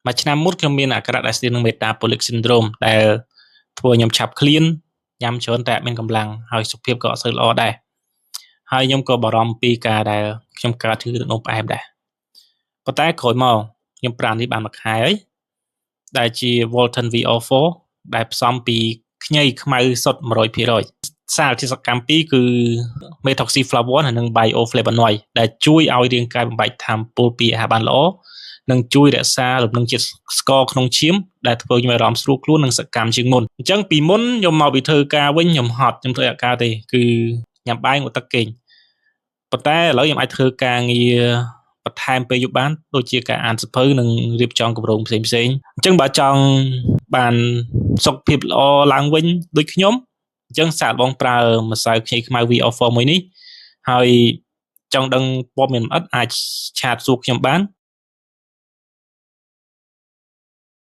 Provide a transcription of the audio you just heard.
មួយឆ្នាំមុនខ្ញុំមានអាការៈដែលស្ទើរនឹង metabolic syndrome ដែលធ្វើខ្ញុំឆាប់ឃ្លានញ៉ាំច្រើនតែអត់មានកម្លាំងហើយសុខភាពក៏អត់សូវល្អដែរហើយខ្ញុំក៏បារម្ភពីការដែលខ្ញុំកើតឈឺទឹកនោមផ្អែមដែរប៉ុន្តែក្រោយមកខ្ញុំប្រើនេះបានមួយខែហើយដែលជា Voltan VR4 ដែលផ្សំពីខ្ញីខ្មៅសុទ្ធ 100% សារជាសកម្មពីរគឺ methoxyflavone ហើយនិង bioflavonoid ដែលជួយឲ្យរាងកាយបំបែកថាមពលពីអាហារបានល្អនិងជួយរក្សាលំនឹងជាតិស្ករក្នុងឈាមដែលធ្វើឲ្យខ្ញុំអារម្មណ៍ស្រួលខ្លួននិងសកម្មជាងមុនអញ្ចឹងពីមុនខ្ញុំមកពីធ្វើការវិញខ្ញុំហត់ខ្ញុំធ្វើអត់កើតទេគឺញ៉ាំបាយងុទឹកគេងប៉ុន្តែឥឡូវខ្ញុំអាចធ្វើការងារបន្ថែមពេលយប់បានដូចជាការអានសៀវភៅនិងរៀបចំគម្រោងផ្សេងៗអញ្ចឹងបើចង់បានសុខភាពល្អឡើងវិញដូចខ្ញុំអញ្ចឹងសាកបងប្រើម្សៅខ្ញីខ្មៅ VR4 មួយនេះហើយចង់ដឹងព័ត៌មានលម្អិតអាចឆាតសួរខ្ញុំបាន